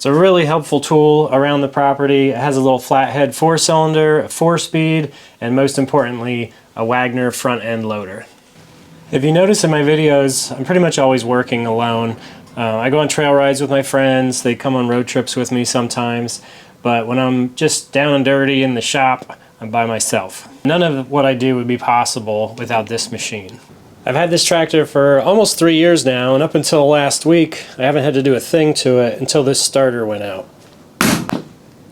It's a really helpful tool around the property. It has a little flathead 4-cylinder, a 4-speed, and most importantly, a Wagner front end loader. If you notice in my videos, I'm pretty much always working alone. I go on trail rides with my friends, they come on road trips with me sometimes, but when I'm just down and dirty in the shop, I'm by myself. None of what I do would be possible without this machine. I've had this tractor for almost 3 years now, and up until last week, I haven't had to do a thing to it until this starter went out.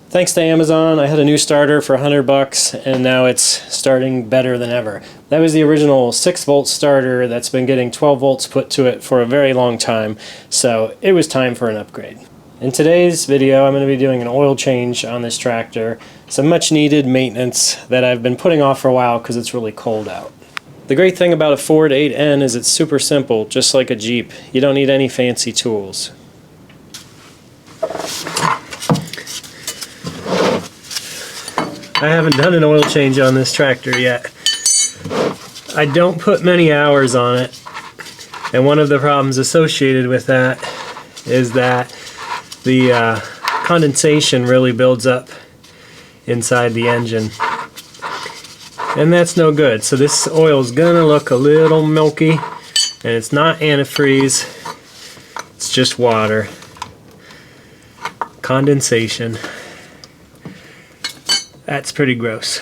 Thanks to Amazon, I had a new starter for $100, and now it's starting better than ever. That was the original 6-volt starter that's been getting 12 volts put to it for a very long time, so it was time for an upgrade. In today's video, I'm going to be doing an oil change on this tractor, some much needed maintenance that I've been putting off for a while because it's really cold out. The great thing about a Ford 8N is it's super simple, just like a Jeep. You don't need any fancy tools. I haven't done an oil change on this tractor yet. I don't put many hours on it, and one of the problems associated with that is that the condensation really builds up inside the engine, and that's no good. So this oil is gonna look a little milky, and it's not antifreeze, it's just water. Condensation. That's pretty gross.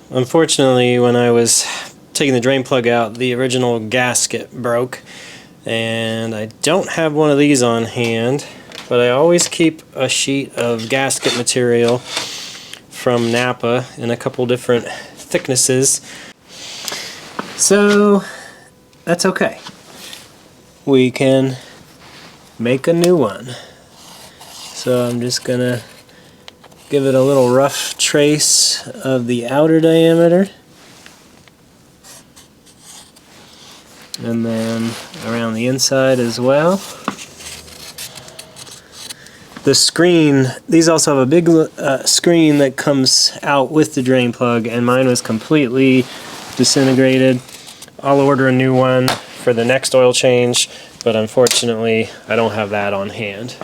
Unfortunately, when I was taking the drain plug out, the original gasket broke, and I don't have one of these on hand, but I always keep a sheet of gasket material from Napa in a couple different thicknesses, so that's okay. We can make a new one. So I'm just gonna give it a little rough trace of the outer diameter, and then around the inside as well. The screen, these also have a big screen that comes out with the drain plug, and mine was completely disintegrated. I'll order a new one for the next oil change, but unfortunately I don't have that on hand.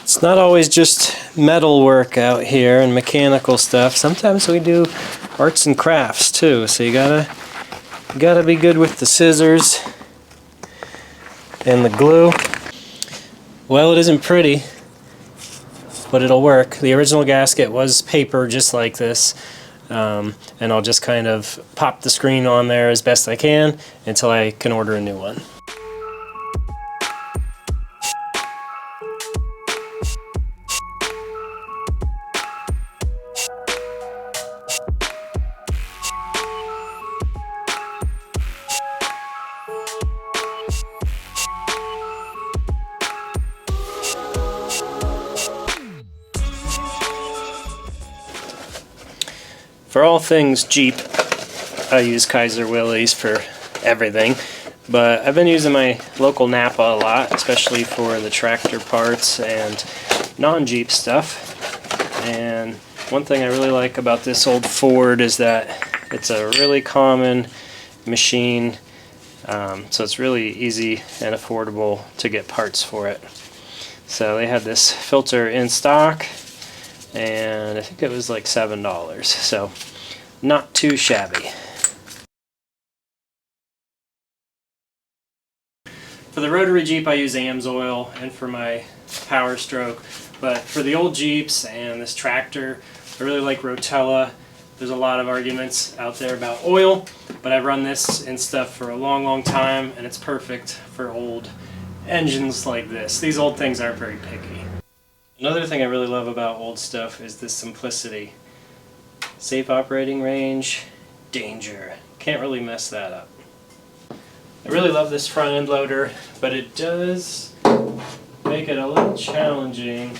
It's not always just metal work out here and mechanical stuff. Sometimes we do arts and crafts too, so you gotta be good with the scissors and the glue. Well, it isn't pretty, but it'll work. The original gasket was paper just like this, and I'll just kind of pop the screen on there as best I can until I can order a new one. For all things Jeep, I use Kaiser Willys for everything, but I've been using my local Napa a lot, especially for the tractor parts and non-Jeep stuff. And one thing I really like about this old Ford is that it's a really common machine, so it's really easy and affordable to get parts for it. So they had this filter in stock, and I think it was like $7, so not too shabby. For the rotary Jeep I use AMSOIL, and for my Power Stroke, but for the old Jeeps and this tractor I really like Rotella. There's a lot of arguments out there about oil, but I've run this in stuff for a long time, and it's perfect for old engines like this. These old things aren't very picky. Another thing I really love about old stuff is the simplicity. Safe operating range, danger. Can't really mess that up. I really love this front end loader, but it does make it a little challenging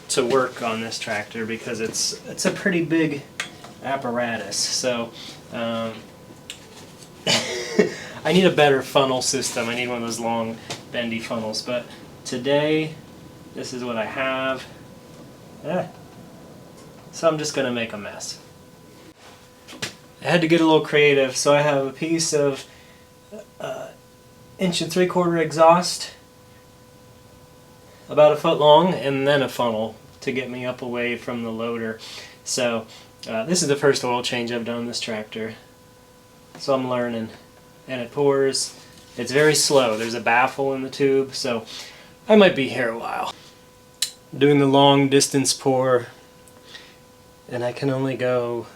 to work on this tractor because it's a pretty big apparatus. So I need a better funnel system. I need one of those long bendy funnels, but today this is what I have. So I'm just gonna make a mess. I had to get a little creative, so I have a piece of 1 3/4 exhaust about a foot long and then a funnel to get me up away from the loader. So this is the first oil change I've done on this tractor. So I'm learning. And it pours. It's very slow. There's a baffle in the tube, so I might be here a while. Doing the long distance pour, and I can only go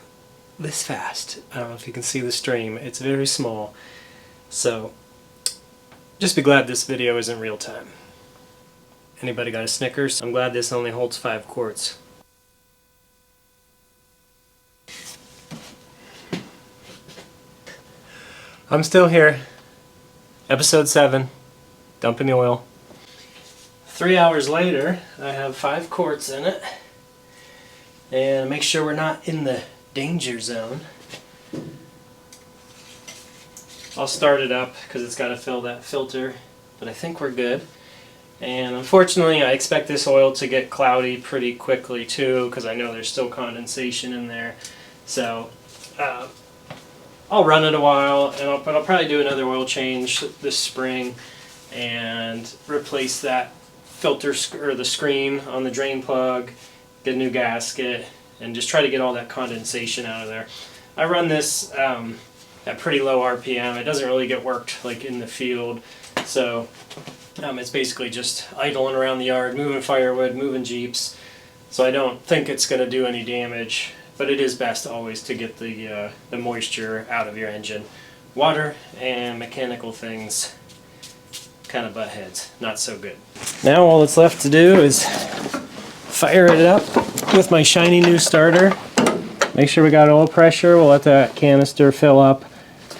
this fast. I don't know if you can see the stream. It's very small. So just be glad this video isn't real time. Anybody got a Snickers? I'm glad this only holds 5 quarts. I'm still here. Episode 7, dumping the oil. 3 hours later, I have 5 quarts in it. And make sure we're not in the danger zone. I'll start it up because it's got to fill that filter, but I think we're good. And unfortunately, I expect this oil to get cloudy pretty quickly too, because I know there's still condensation in there. So I'll run it a while, but I'll probably do another oil change this spring and replace that filter or the screen on the drain plug, get a new gasket, and just try to get all that condensation out of there. I run this at pretty low RPM. It doesn't really get worked like in the field, so it's basically just idling around the yard, moving firewood, moving Jeeps. So I don't think it's going to do any damage. But it is best always to get the moisture out of your engine. Water and mechanical things kind of butt heads. Not so good. Now all that's left to do is fire it up with my shiny new starter. Make sure we got oil pressure. We'll let that canister fill up.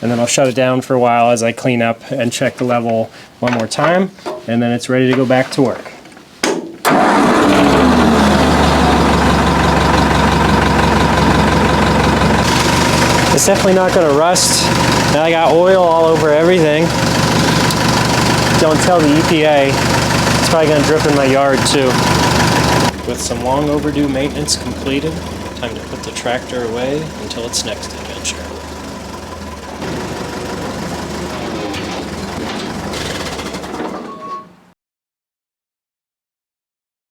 And then I'll shut it down for a while as I clean up and check the level one more time. And then it's ready to go back to work. It's definitely not going to rust. Now I got oil all over everything. Don't tell the EPA. It's probably going to drip in my yard too. With some long overdue maintenance completed, time to put the tractor away until its next adventure.